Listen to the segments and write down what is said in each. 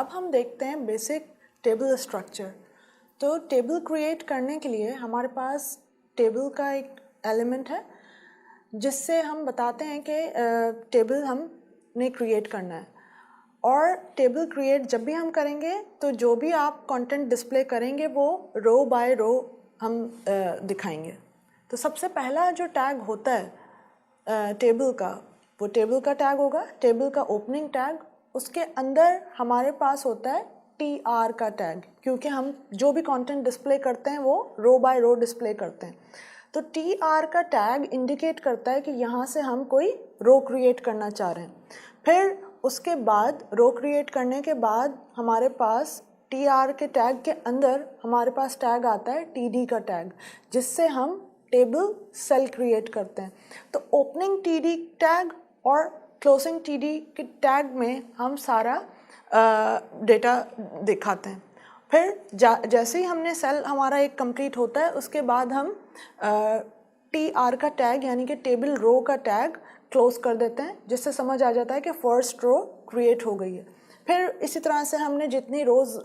अब हम देखते हैं बेसिक टेबल स्ट्रक्चर। तो टेबल क्रिएट करने के लिए हमारे पास टेबल का एक एलिमेंट है जिससे हम बताते हैं कि टेबल हमने क्रिएट करना है। और टेबल क्रिएट जब भी हम करेंगे तो जो भी आप कंटेंट डिस्प्ले करेंगे वो रो बाय रो हम दिखाएंगे। तो सबसे पहला जो टैग होता है टेबल का, वो टेबल का टैग होगा, टेबल का ओपनिंग टैग। उसके अंदर हमारे पास होता है TR का टैग, क्योंकि हम जो भी कंटेंट डिस्प्ले करते हैं वो रो बाय रो डिस्प्ले करते हैं। तो TR का टैग इंडिकेट करता है कि यहाँ से हम कोई रो क्रिएट करना चाह रहे हैं। फिर उसके बाद रो क्रिएट करने के बाद हमारे पास TR के टैग के अंदर हमारे पास टैग आता है TD का टैग, जिससे हम टेबल सेल क्रिएट करते हैं। तो ओपनिंग TD टैग और क्लोजिंग TD के टैग में हम सारा डेटा दिखाते हैं। फिर जैसे ही हमने सेल हमारा एक कंप्लीट होता है उसके बाद हम TR का टैग यानी कि टेबल रो का टैग क्लोज कर देते हैं, जिससे समझ आ जाता है कि फर्स्ट रो क्रिएट हो गई है। फिर इसी तरह से हमने जितनी रोज़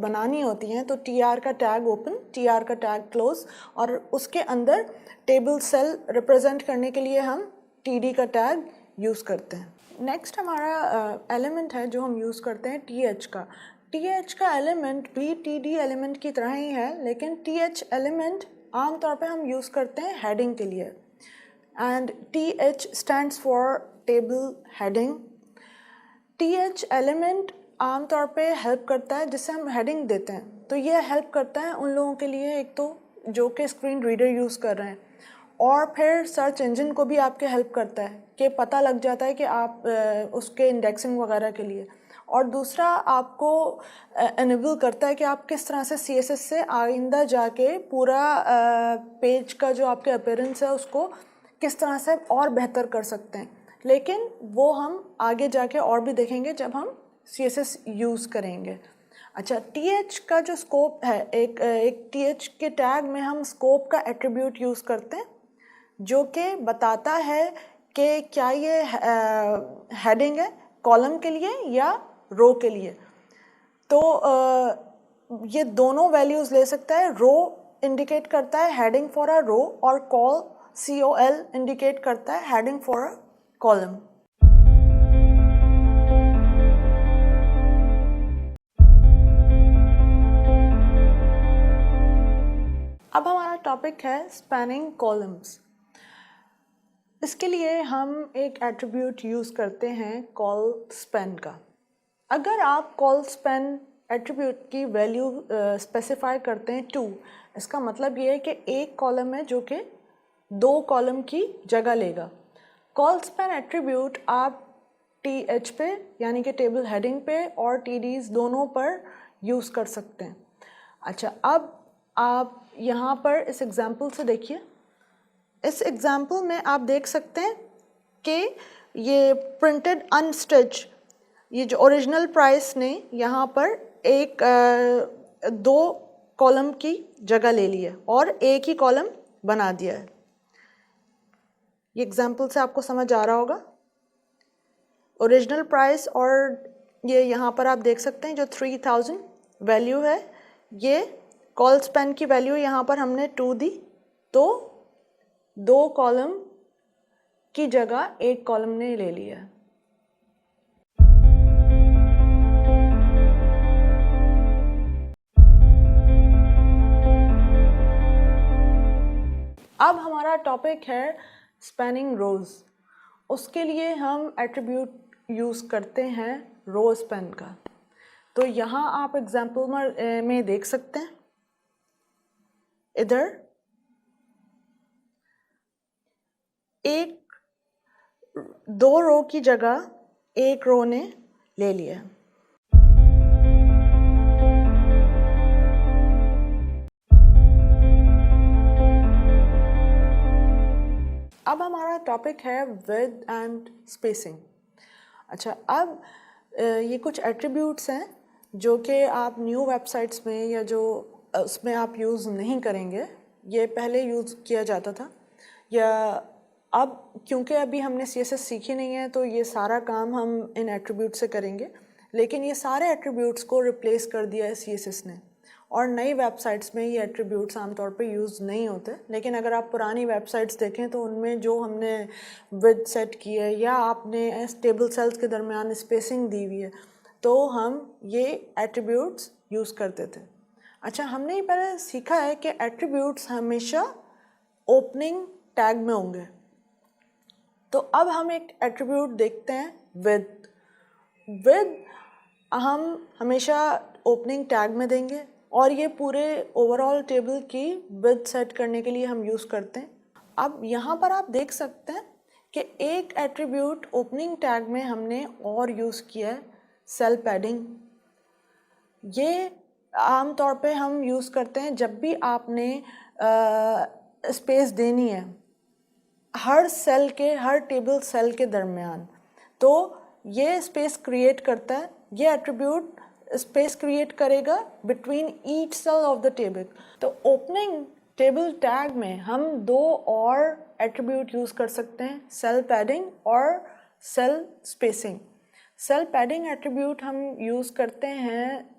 बनानी होती हैं तो TR का टैग ओपन, TR का टैग क्लोज, और उसके अंदर टेबल सेल रिप्रेजेंट करने के लिए हम TD का टैग यूज़ करते हैं। नेक्स्ट हमारा एलिमेंट है जो हम यूज़ करते हैं TH का। TH का एलिमेंट भी TD एलिमेंट की तरह ही है, लेकिन TH एलिमेंट आमतौर पे हम यूज़ करते हैं हेडिंग के लिए। And TH stands for table heading. TH element आमतौर पे हेल्प करता है जिससे हम हेडिंग देते हैं। तो ये हेल्प करता है उन लोगों के लिए, एक तो जो कि स्क्रीन रीडर यूज़ कर रहे हैं, और फिर सर्च इंजन को भी आपके हेल्प करता है कि पता लग जाता है कि आप उसके इंडेक्सिंग वगैरह के लिए। और दूसरा आपको एनेबल करता है कि आप किस तरह से CSS से आइंदा जाके पूरा पेज का जो आपके अपीयरेंस है उसको किस तरह से और बेहतर कर सकते हैं। लेकिन वो हम आगे जाके और भी देखेंगे जब हम CSS यूज़ करेंगे। अच्छा, TH का जो स्कोप है, एक TH के टैग में हम स्कोप का एट्रीब्यूट यूज़ करते हैं जो कि बताता है कि क्या ये हेडिंग है कॉलम के लिए या रो के लिए। तो ये दोनों वैल्यूज़ ले सकता है। रो इंडिकेट करता है हेडिंग फॉर अ रो, और COL इंडिकेट करता है हेडिंग फॉर अ कॉलम। अब हमारा टॉपिक है स्पैनिंग कॉलम्स। इसके लिए हम एक एट्रीब्यूट यूज़ करते हैं कॉल स्पैन का। अगर आप कॉल स्पैन एट्रीब्यूट की वैल्यू स्पेसिफाई करते हैं 2, इसका मतलब ये है कि एक कॉलम है जो कि 2 कॉलम की जगह लेगा। कॉल स्पैन एट्रीब्यूट आप TH पे यानी कि टेबल हेडिंग पे और TDs दोनों पर यूज़ कर सकते हैं। अच्छा, अब आप यहाँ पर इस एग्जाम्पल से देखिए। इस एग्जाम्पल में आप देख सकते हैं कि ये प्रिंटेड अनस्टिच, ये जो ओरिजिनल प्राइस ने यहाँ पर एक 2 कॉलम की जगह ले ली है और एक ही कॉलम बना दिया है। ये एग्जाम्पल से आपको समझ आ रहा होगा। ओरिजिनल प्राइस और ये यहाँ पर आप देख सकते हैं जो 3000 वैल्यू है, ये कॉल स्पैन की वैल्यू यहाँ पर हमने 2 दी, तो 2 कॉलम की जगह एक कॉलम ने ले लिया। अब हमारा टॉपिक है स्पैनिंग रोज। उसके लिए हम एट्रीब्यूट यूज़ करते हैं रो स्पैन का। तो यहाँ आप एग्जाम्पल में देख सकते हैं, इधर एक 2 रो की जगह एक रो ने ले लिया। अब हमारा टॉपिक है विड्थ एंड स्पेसिंग। अच्छा, अब ये कुछ एट्रीब्यूट्स हैं जो कि आप न्यू वेबसाइट्स में या जो उसमें आप यूज़ नहीं करेंगे, ये पहले यूज़ किया जाता था, या अब क्योंकि अभी हमने CSS सीखी नहीं है तो ये सारा काम हम इन एट्रीब्यूट से करेंगे। लेकिन ये सारे एट्रीब्यूट्स को रिप्लेस कर दिया है CSS ने, और नई वेबसाइट्स में ये एट्रीब्यूट्स आमतौर पे यूज़ नहीं होते। लेकिन अगर आप पुरानी वेबसाइट्स देखें तो उनमें जो हमने विड्थ सेट की है या आपने टेबल सेल्स के दरमियान स्पेसिंग दी हुई है, तो हम ये एट्रीब्यूट्स यूज़ करते थे। अच्छा, हमने ये पहले सीखा है कि एट्रीब्यूट्स हमेशा ओपनिंग टैग में होंगे। तो अब हम एक एट्रीब्यूट देखते हैं विद हम हमेशा ओपनिंग टैग में देंगे, और ये पूरे ओवरऑल टेबल की विद सेट करने के लिए हम यूज़ करते हैं। अब यहाँ पर आप देख सकते हैं कि एक एट्रीब्यूट ओपनिंग टैग में हमने और यूज़ किया है, सेल पैडिंग। ये आम तौर पे हम यूज़ करते हैं जब भी आपने स्पेस देनी है हर टेबल सेल के दरमियान, तो ये स्पेस क्रिएट करता है। ये एट्रीब्यूट स्पेस क्रिएट करेगा between each cell of the table. तो ओपनिंग टेबल टैग में हम दो और एट्रीब्यूट यूज़ कर सकते हैं, सेल पैडिंग और cell spacing. Cell padding attribute हम यूज़ करते हैं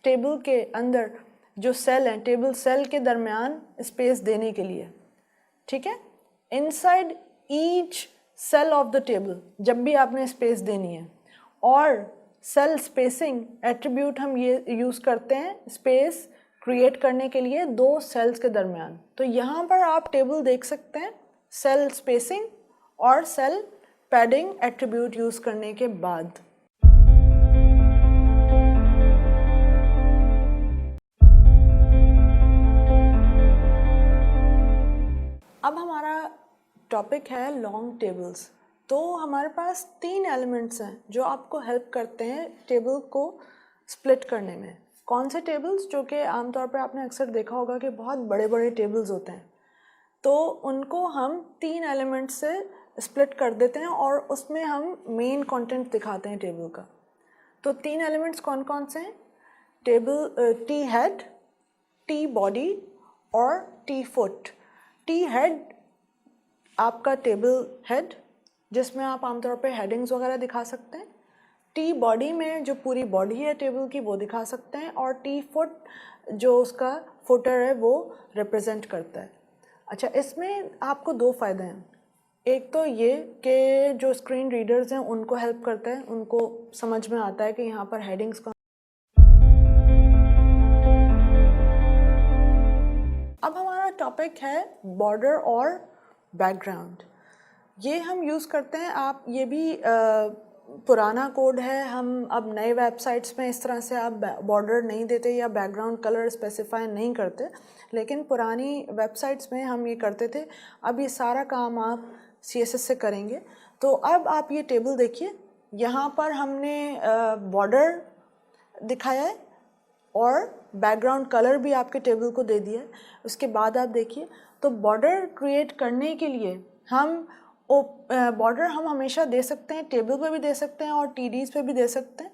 टेबल के अंदर जो सेल हैं, टेबल सेल के दरमियान स्पेस देने के लिए, ठीक है, inside each cell of the table जब भी आपने स्पेस देनी है। और सेल स्पेसिंग एट्रीब्यूट हम ये यूज़ करते हैं स्पेस क्रिएट करने के लिए दो सेल्स के दरमियान। तो यहाँ पर आप टेबल देख सकते हैं सेल स्पेसिंग और सेल पैडिंग एट्रीब्यूट यूज़ करने के बाद। अब हमारा टॉपिक है लॉन्ग टेबल्स। तो हमारे पास 3 एलिमेंट्स हैं जो आपको हेल्प करते हैं टेबल को स्प्लिट करने में। कौन से टेबल्स? जो कि आमतौर पर आपने अक्सर देखा होगा कि बहुत बड़े बड़े टेबल्स होते हैं, तो उनको हम 3 एलिमेंट से स्प्लिट कर देते हैं और उसमें हम मेन कंटेंट दिखाते हैं टेबल का। तो 3 एलिमेंट्स कौन कौन से हैं? टी हेड, टी बॉडी और टी फुट। टी हेड आपका टेबल हेड, जिसमें आप आमतौर पे हेडिंग्स वगैरह दिखा सकते हैं। टी बॉडी में जो पूरी बॉडी है टेबल की वो दिखा सकते हैं, और टी फुट जो उसका फुटर है वो रिप्रेजेंट करता है। अच्छा, इसमें आपको 2 फ़ायदे हैं। एक तो ये कि जो स्क्रीन रीडर्स हैं उनको हेल्प करता है, उनको समझ में आता है कि यहाँ पर हेडिंग्स का। अब हमारा टॉपिक है बॉर्डर और बैकग्राउंड। ये हम यूज़ करते हैं, आप ये भी पुराना कोड है, हम अब नए वेबसाइट्स में इस तरह से आप बॉर्डर नहीं देते या बैकग्राउंड कलर स्पेसिफाई नहीं करते, लेकिन पुरानी वेबसाइट्स में हम ये करते थे। अब ये सारा काम आप CSS से करेंगे। तो अब आप ये टेबल देखिए, यहाँ पर हमने बॉर्डर दिखाया है और बैकग्राउंड कलर भी आपके टेबल को दे दिया है। उसके बाद आप देखिए, तो बॉर्डर क्रिएट करने के लिए हम बॉर्डर हम हमेशा दे सकते हैं, टेबल पे भी दे सकते हैं और TDs पे भी दे सकते हैं,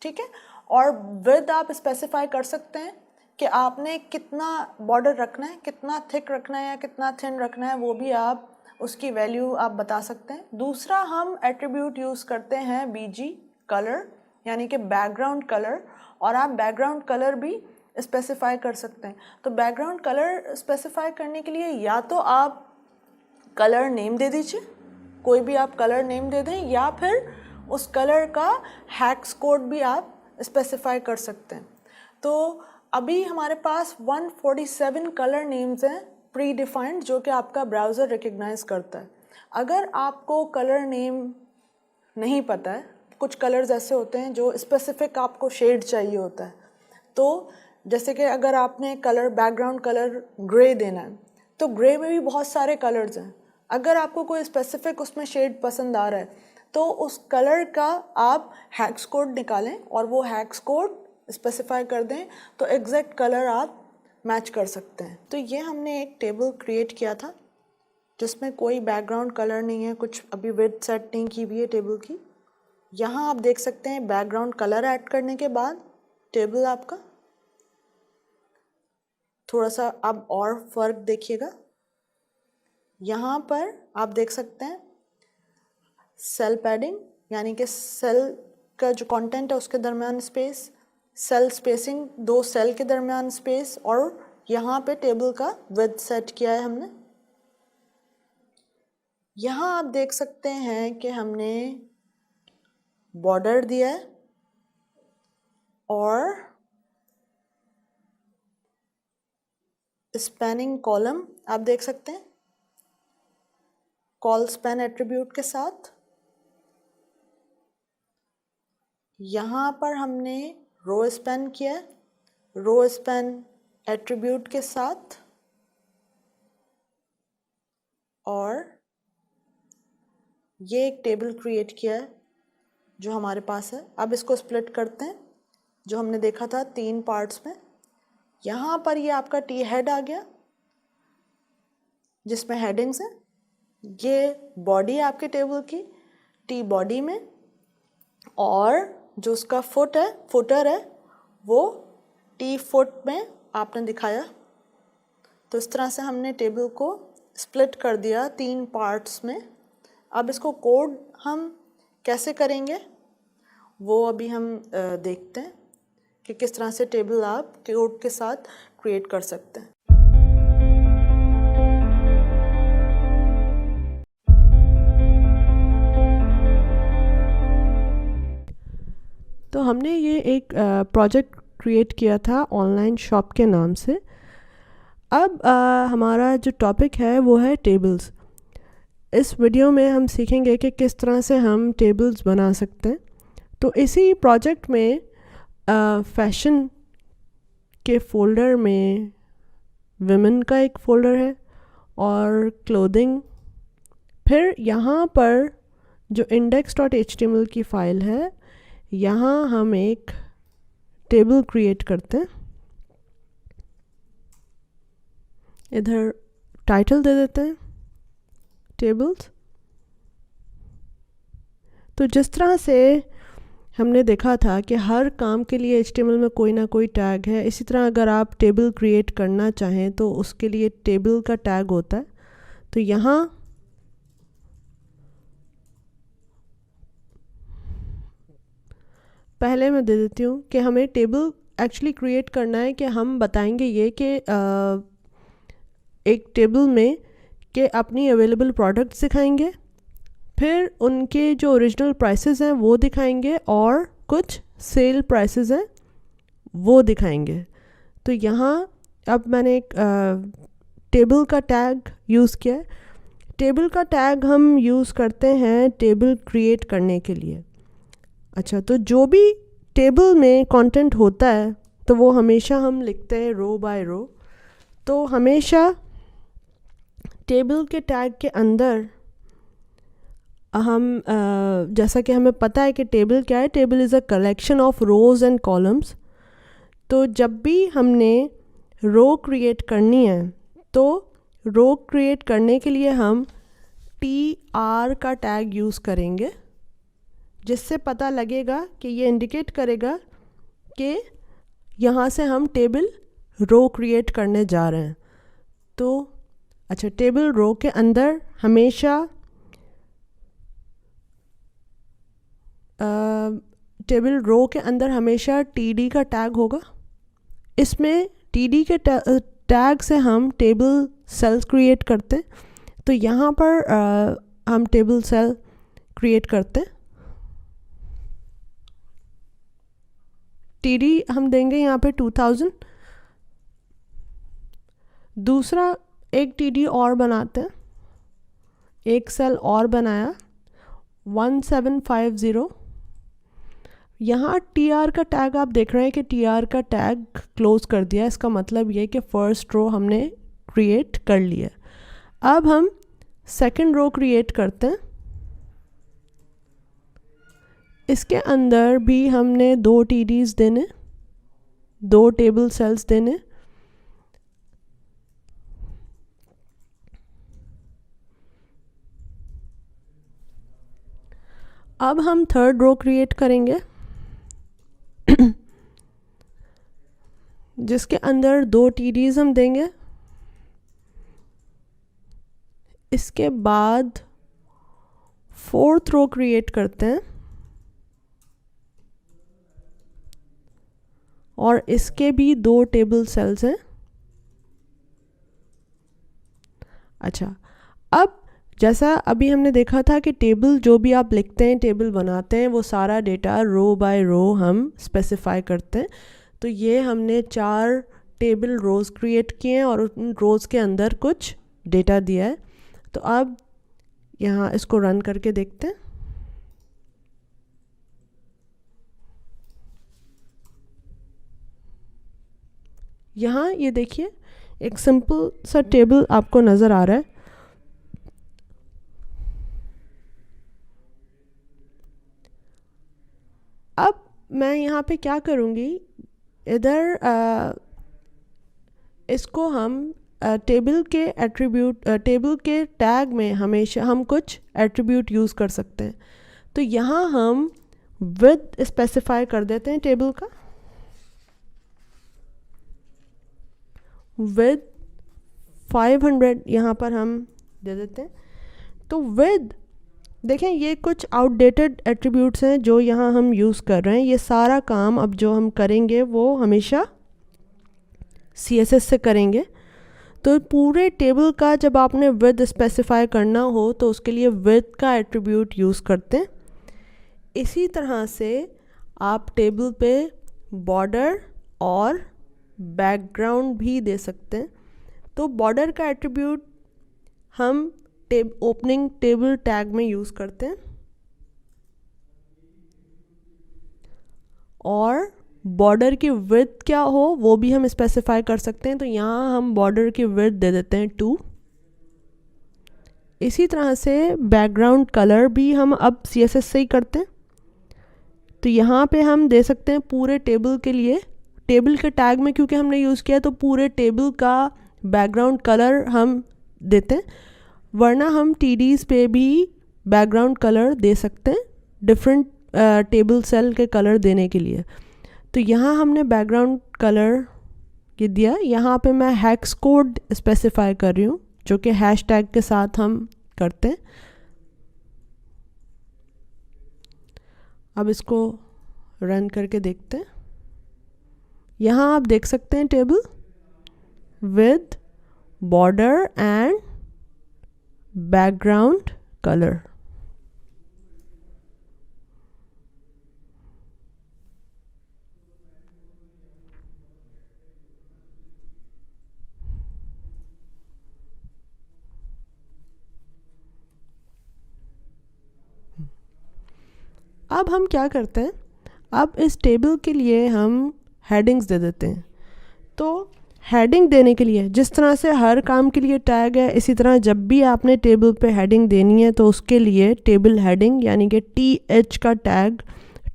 ठीक है। और विड्थ आप स्पेसिफाई कर सकते हैं कि आपने कितना बॉर्डर रखना है, कितना थिक रखना है या कितना थिन रखना है, वो भी आप उसकी वैल्यू आप बता सकते हैं। दूसरा, हम एट्रीब्यूट यूज़ करते हैं BG कलर, यानी कि बैकग्राउंड कलर, और आप बैकग्राउंड कलर भी स्पेसिफाई कर सकते हैं। तो बैकग्राउंड कलर स्पेसिफाई करने के लिए या तो आप कलर नेम दे दीजिए, कोई भी आप कलर नेम दे दें, या फिर उस कलर का हैक्स कोड भी आप स्पेसिफाई कर सकते हैं। तो अभी हमारे पास 147 कलर नेम्स हैं प्री डिफाइंड, जो कि आपका ब्राउज़र रिकग्नाइज करता है। अगर आपको कलर नेम नहीं पता है, कुछ कलर्स ऐसे होते हैं जो स्पेसिफिक आपको शेड चाहिए होता है, तो जैसे कि अगर आपने कलर बैकग्राउंड कलर ग्रे देना है, तो ग्रे में भी बहुत सारे कलर्स हैं। अगर आपको कोई स्पेसिफिक उसमें शेड पसंद आ रहा है, तो उस कलर का आप हैक्स कोड निकालें और वो हैक्स कोड स्पेसिफाई कर दें, तो एग्जैक्ट कलर आप मैच कर सकते हैं। तो ये हमने एक टेबल क्रिएट किया था जिसमें कोई बैकग्राउंड कलर नहीं है, कुछ अभी विड्थ सेट नहीं की हुई है टेबल की। यहाँ आप देख सकते हैं बैकग्राउंड कलर ऐड करने के बाद टेबल आपका थोड़ा सा अब और फर्क देखिएगा। यहाँ पर आप देख सकते हैं सेल पैडिंग, यानी कि सेल का जो कंटेंट है उसके दरमियान स्पेस, सेल स्पेसिंग 2 सेल के दरमियान स्पेस, और यहाँ पे टेबल का विड्थ सेट किया है हमने। यहाँ आप देख सकते हैं कि हमने बॉर्डर दिया है और स्पैनिंग कॉलम आप देख सकते हैं कॉल स्पैन एट्रीब्यूट के साथ। यहाँ पर हमने रो स्पैन किया है रो स्पैन एट्रीब्यूट के साथ, और ये एक टेबल क्रिएट किया है जो हमारे पास है। अब इसको स्प्लिट करते हैं, जो हमने देखा था 3 पार्ट्स में। यहाँ पर ये आपका टी हेड आ गया जिसमें हेडिंग्स हैं। ये बॉडी आपके टेबल की टी बॉडी में, और जो उसका फुटर है वो टी फुट में आपने दिखाया। तो इस तरह से हमने टेबल को स्प्लिट कर दिया 3 पार्ट्स में। अब इसको कोड हम कैसे करेंगे वो अभी हम देखते हैं कि किस तरह से टेबल आप कोड के साथ क्रिएट कर सकते हैं। तो हमने ये एक प्रोजेक्ट क्रिएट किया था ऑनलाइन शॉप के नाम से। अब हमारा जो टॉपिक है वो है टेबल्स। इस वीडियो में हम सीखेंगे कि किस तरह से हम टेबल्स बना सकते हैं। तो इसी प्रोजेक्ट में फैशन के फोल्डर में विमेन का एक फ़ोल्डर है और क्लोथिंग। फिर यहाँ पर जो index.html की फ़ाइल है, यहाँ हम एक टेबल क्रिएट करते हैं। इधर टाइटल दे देते हैं टेबल्स। तो जिस तरह से हमने देखा था कि हर काम के लिए HTML में कोई ना कोई टैग है, इसी तरह अगर आप टेबल क्रिएट करना चाहें तो उसके लिए टेबल का टैग होता है। तो यहाँ पहले मैं दे देती हूँ कि हमें टेबल एक्चुअली क्रिएट करना है कि हम बताएंगे ये कि एक टेबल में कि अपनी अवेलेबल प्रोडक्ट्स दिखाएंगे, फिर उनके जो ओरिजिनल प्राइसेस हैं वो दिखाएंगे, और कुछ सेल प्राइसेस हैं वो दिखाएंगे। तो यहाँ अब मैंने एक टेबल का टैग यूज़ किया है। टेबल का टैग हम यूज़ करते हैं टेबल क्रिएट करने के लिए। अच्छा, तो जो भी टेबल में कंटेंट होता है तो वो हमेशा हम लिखते हैं रो बाय रो। तो हमेशा टेबल के टैग के अंदर हम जैसा कि हमें पता है कि टेबल क्या है, table is a collection of rows and columns. तो जब भी हमने रो क्रिएट करनी है तो रो क्रिएट करने के लिए हम TR का टैग यूज़ करेंगे, जिससे पता लगेगा कि ये इंडिकेट करेगा कि यहाँ से हम टेबल रो क्रिएट करने जा रहे हैं। तो अच्छा, टेबल रो के अंदर हमेशा टेबल रो के अंदर हमेशा TD का टैग होगा। इसमें TD के टैग से हम टेबल सेल्स क्रिएट करते हैं। तो यहाँ पर हम टेबल सेल क्रिएट करते हैं। TD हम देंगे यहाँ पे 2000। दूसरा एक TD और बनाते हैं, एक सेल और बनाया 1750। यहाँ TR का टैग आप देख रहे हैं कि TR का टैग क्लोज कर दिया। इसका मतलब ये कि फर्स्ट रो हमने क्रिएट कर लिया। अब हम सेकंड रो क्रिएट करते हैं। इसके अंदर भी हमने 2 TDs देने, 2 टेबल सेल्स देने। अब हम थर्ड रो क्रिएट करेंगे जिसके अंदर 2 TDs हम देंगे। इसके बाद फोर्थ रो क्रिएट करते हैं। और इसके भी 2 टेबल सेल्स हैं। अच्छा, अब जैसा अभी हमने देखा था कि टेबल जो भी आप लिखते हैं, टेबल बनाते हैं, वो सारा डेटा रो बाय रो हम स्पेसिफाई करते हैं। तो ये हमने 4 टेबल रोज़ क्रिएट किए हैं और उन रोज़ के अंदर कुछ डेटा दिया है। तो अब यहाँ इसको रन करके देखते हैं। यहाँ ये देखिए एक सिंपल सा टेबल आपको नज़र आ रहा है। अब मैं यहाँ पे क्या करूँगी, इधर इसको हम टेबल के टैग में हमेशा हम कुछ एट्रीब्यूट यूज़ कर सकते हैं। तो यहाँ हम विद स्पेसिफाई कर देते हैं टेबल का, विद 500 यहाँ पर हम दे देते हैं। तो विद देखें, ये कुछ आउटडेटेड एट्रीब्यूट्स हैं जो यहाँ हम यूज़ कर रहे हैं। ये सारा काम अब जो हम करेंगे वो हमेशा CSS से करेंगे। तो पूरे टेबल का जब आपने विद स्पेसिफाई करना हो तो उसके लिए विद का एट्रीब्यूट यूज़ करते हैं। इसी तरह से आप टेबल पे बॉर्डर और बैकग्राउंड भी दे सकते हैं। तो बॉर्डर का एट्रीब्यूट हम ओपनिंग टेबल टैग में यूज़ करते हैं और बॉर्डर की विड्थ क्या हो वो भी हम स्पेसिफाई कर सकते हैं। तो यहाँ हम बॉर्डर की विड्थ दे देते हैं 2। इसी तरह से बैकग्राउंड कलर भी हम अब CSS से ही करते हैं। तो यहाँ पे हम दे सकते हैं पूरे टेबल के लिए, टेबल के टैग में क्योंकि हमने यूज़ किया तो पूरे टेबल का बैकग्राउंड कलर हम देते हैं, वरना हम TDs पे भी बैकग्राउंड कलर दे सकते हैं डिफरेंट टेबल सेल के कलर देने के लिए। तो यहाँ हमने बैकग्राउंड कलर ये दिया। यहाँ पे मैं हेक्स कोड स्पेसिफाई कर रही हूँ जो कि हैशटैग के साथ हम करते हैं। अब इसको रन करके देखते हैं। यहाँ आप देख सकते हैं table with border and background colour. अब हम क्या करते हैं, अब इस टेबल के लिए हम हेडिंग्स दे देते हैं। तो हेडिंग देने के लिए जिस तरह से हर काम के लिए टैग है, इसी तरह जब भी आपने टेबल पे हेडिंग देनी है तो उसके लिए टेबल हेडिंग यानी कि TH का टैग,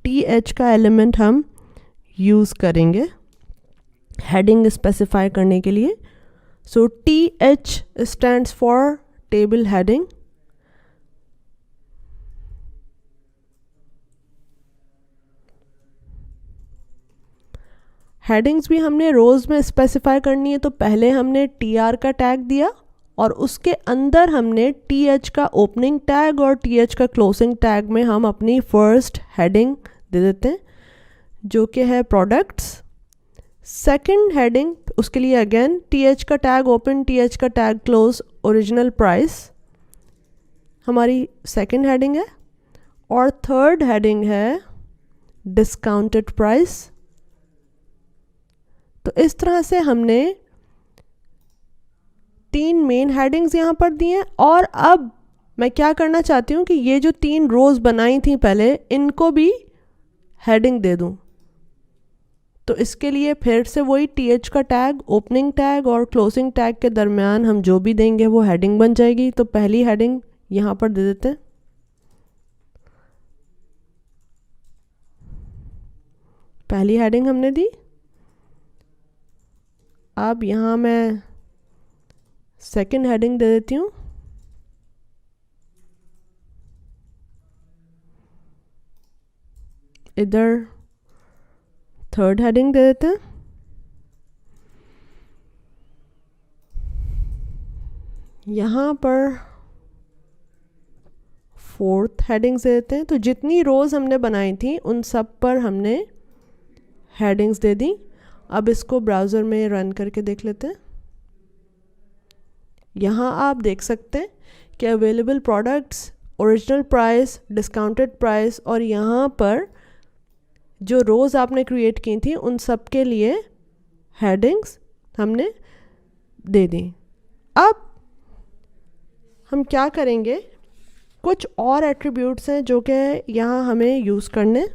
TH का एलिमेंट हम यूज़ करेंगे हेडिंग स्पेसिफाई करने के लिए। सो TH stands for table heading. Headings भी हमने रोज़ में स्पेसिफाई करनी है, तो पहले हमने TR का टैग दिया और उसके अंदर हमने TH का ओपनिंग टैग और TH का क्लोजिंग टैग में हम अपनी फर्स्ट हेडिंग दे देते हैं जो कि है प्रोडक्ट्स। सेकंड हेडिंग उसके लिए अगेन TH का टैग ओपन, TH का टैग क्लोज, ओरिजिनल प्राइस हमारी सेकंड हेडिंग है। और थर्ड हेडिंग है डिस्काउंटेड प्राइस। तो इस तरह से हमने 3 मेन हेडिंग्स यहाँ पर दी हैं। और अब मैं क्या करना चाहती हूँ कि ये जो 3 रोज़ बनाई थी पहले, इनको भी हेडिंग दे दूँ। तो इसके लिए फिर से वही TH का टैग, ओपनिंग टैग और क्लोजिंग टैग के दरमियान हम जो भी देंगे वो हेडिंग बन जाएगी। तो पहली हेडिंग यहाँ पर दे देते हैं। पहली हेडिंग हमने दी। अब यहाँ मैं सेकंड हेडिंग दे देती हूँ। इधर थर्ड हेडिंग दे देते हैं। यहाँ पर फोर्थ हेडिंग्स दे देते हैं। तो जितनी रोज़ हमने बनाई थी उन सब पर हमने हेडिंग्स दे दी। अब इसको ब्राउज़र में रन करके देख लेते हैं। यहाँ आप देख सकते हैं कि available products, original price, discounted price, और यहाँ पर जो रोज़ आपने क्रिएट की थी उन सब के लिए हेडिंग्स हमने दे दी। अब हम क्या करेंगे, कुछ और एट्रीब्यूट्स हैं जो कि यहाँ हमें यूज़ करने।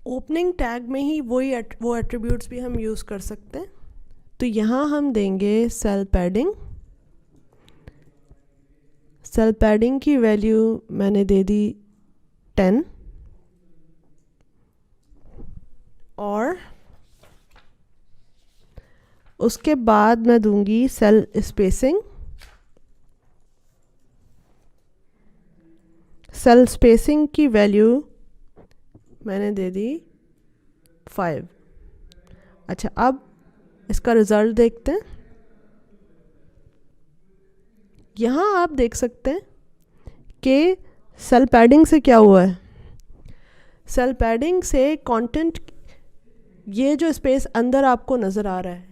ओपनिंग टैग में ही वो एट्रीब्यूट्स भी हम यूज़ कर सकते हैं। तो यहाँ हम देंगे सेल पैडिंग। सेल पैडिंग की वैल्यू मैंने दे दी 10, और उसके बाद मैं दूंगी सेल स्पेसिंग। सेल स्पेसिंग की वैल्यू मैंने दे दी 5। अच्छा, अब इसका रिज़ल्ट देखते हैं। यहाँ आप देख सकते हैं कि सेल पैडिंग से क्या हुआ है। सेल पैडिंग से कंटेंट, ये जो स्पेस अंदर आपको नज़र आ रहा है,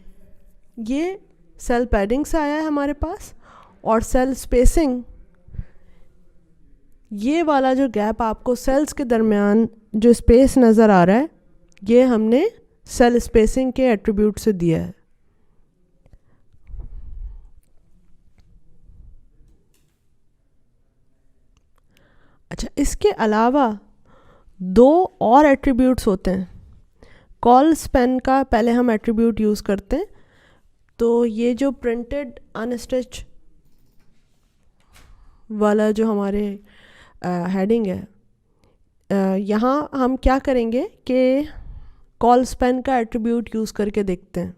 ये सेल पैडिंग से आया है हमारे पास। और सेल स्पेसिंग, ये वाला जो गैप आपको सेल्स के दरमियान जो स्पेस नज़र आ रहा है, ये हमने सेल स्पेसिंग के एट्रीब्यूट से दिया है। अच्छा, इसके अलावा 2 और एट्रीब्यूट्स होते हैं। कॉल स्पेन का पहले हम एट्रीब्यूट यूज़ करते हैं। तो ये जो प्रिंटेड अनस्टिच वाला जो हमारे हेडिंग है, यहाँ हम क्या करेंगे कि कॉल स्पेन का एट्रीब्यूट यूज़ करके देखते हैं।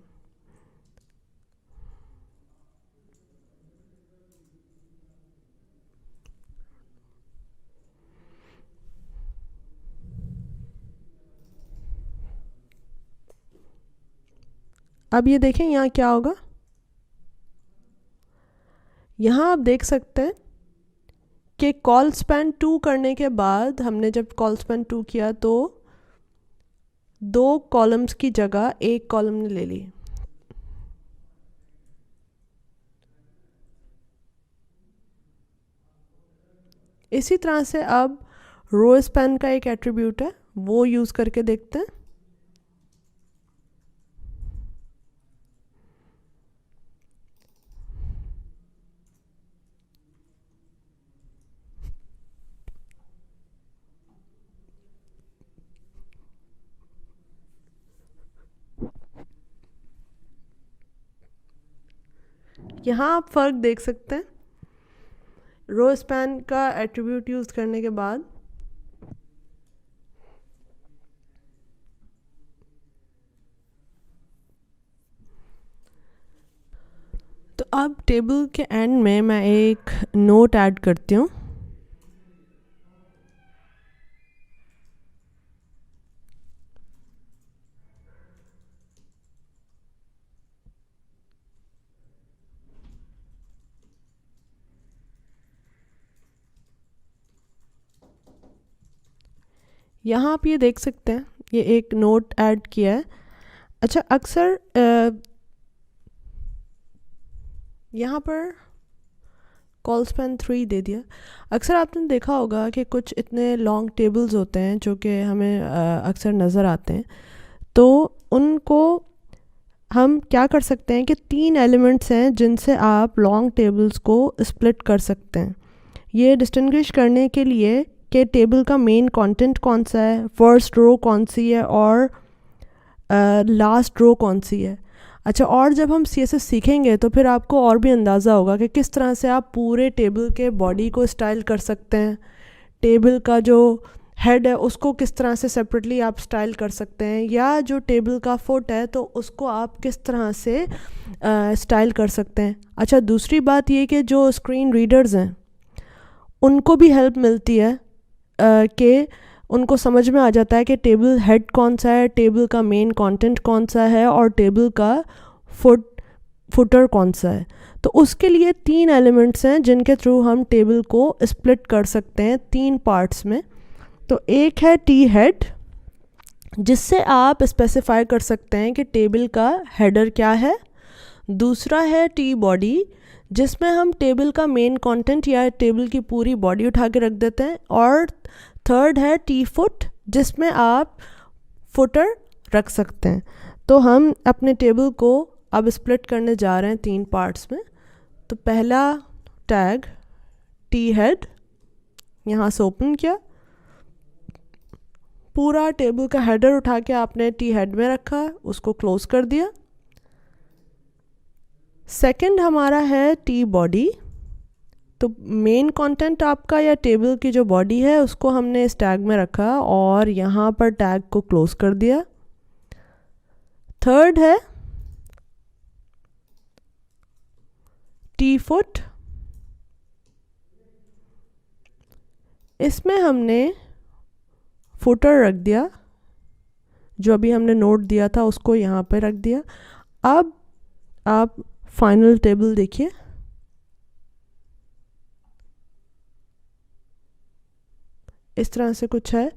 अब ये देखें यहाँ क्या होगा। यहाँ आप देख सकते हैं कि कॉल स्पैन 2 करने के बाद, हमने जब कॉल स्पैन 2 किया तो 2 कॉलम्स की जगह 1 कॉलम ने ले ली। इसी तरह से अब रो स्पैन का एक एट्रीब्यूट है, वो यूज़ करके देखते हैं। यहाँ आप फ़र्क देख सकते हैं। रो स्पैन का एट्रीब्यूट यूज़ करने के बाद तो अब टेबल के एंड में मैं एक नोट ऐड करती हूँ। यहाँ आप ये देख सकते हैं, ये एक नोट ऐड किया है। अच्छा, अक्सर यहाँ पर कॉल स्पैन 3 दे दिया। अक्सर आपने देखा होगा कि कुछ इतने लॉन्ग टेबल्स होते हैं जो कि हमें अक्सर नज़र आते हैं। तो उनको हम क्या कर सकते हैं कि 3 एलिमेंट्स हैं जिनसे आप लॉन्ग टेबल्स को स्प्लिट कर सकते हैं। ये डिस्टिंग्विश करने के लिए कि टेबल का मेन कंटेंट कौन सा है, फर्स्ट रो कौन सी है और लास्ट रो कौन सी है। अच्छा, और जब हम CSS सीखेंगे तो फिर आपको और भी अंदाज़ा होगा कि किस तरह से आप पूरे टेबल के बॉडी को स्टाइल कर सकते हैं। टेबल का जो हेड है उसको किस तरह से सेपरेटली आप स्टाइल कर सकते हैं, या जो टेबल का फुट है तो उसको आप किस तरह से स्टाइल कर सकते हैं। अच्छा, दूसरी बात ये कि जो स्क्रीन रीडर्स हैं उनको भी हेल्प मिलती है के उनको समझ में आ जाता है कि टेबल हेड कौन सा है, टेबल का मेन कंटेंट कौन सा है और टेबल का फुटर कौन सा है। तो उसके लिए 3 एलिमेंट्स हैं जिनके थ्रू हम टेबल को स्प्लिट कर सकते हैं 3 पार्ट्स में। तो एक है टी हेड, जिससे आप स्पेसिफाई कर सकते हैं कि टेबल का हेडर क्या है। दूसरा है टी बॉडी, जिसमें हम टेबल का मेन कंटेंट या टेबल की पूरी बॉडी उठा के रख देते हैं। और थर्ड है टी फुट, जिसमें आप फुटर रख सकते हैं। तो हम अपने टेबल को अब स्प्लिट करने जा रहे हैं 3 पार्ट्स में। तो पहला टैग टी हेड, यहाँ से ओपन किया, पूरा टेबल का हेडर उठा के आपने टी हेड में रखा, उसको क्लोज कर दिया। सेकंड हमारा है टी बॉडी। तो मेन कंटेंट आपका या टेबल की जो बॉडी है उसको हमने इस टैग में रखा और यहाँ पर टैग को क्लोज कर दिया। थर्ड है टी फुट। इसमें हमने फुटर रख दिया, जो अभी हमने नोट दिया था उसको यहाँ पे रख दिया। अब आप फाइनल टेबल देखिए, इस तरह से कुछ है।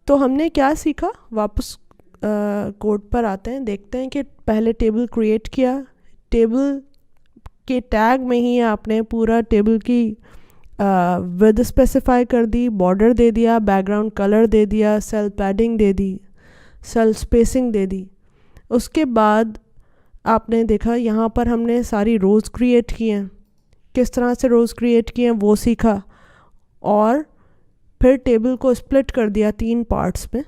तो हमने क्या सीखा, वापस कोड पर आते हैं, देखते हैं कि पहले टेबल क्रिएट किया, टेबल के टैग में ही आपने पूरा टेबल की विड्थ स्पेसिफाई कर दी, बॉर्डर दे दिया, बैकग्राउंड कलर दे दिया, सेल पैडिंग दे दी, सेल स्पेसिंग दे दी। उसके बाद आपने देखा यहाँ पर हमने सारी रोज़ क्रिएट की हैं, किस तरह से रोज़ क्रिएट किए हैं वो सीखा, और फिर टेबल को स्प्लिट कर दिया 3 पार्ट्स में।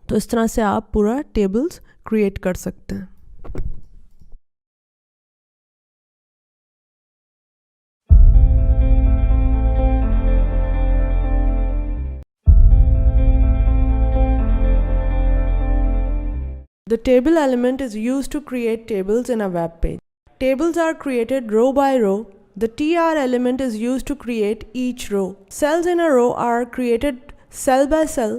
तो इस तरह से आप पूरा टेबल्स क्रिएट कर सकते हैं। The table element is used to create tables in a web page. Tables are created row by row. The TR element is used to create each row. Cells in a row are created cell by cell.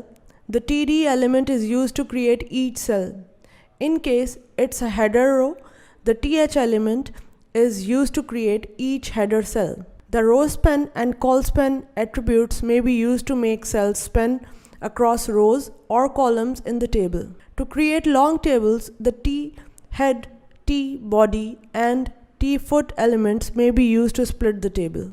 The TD element is used to create each cell. In case it's a header row, the TH element is used to create each header cell. The row span and col span attributes may be used to make cells span across rows or columns in the table. To create long tables, the T head, T body and T foot elements may be used to split the table.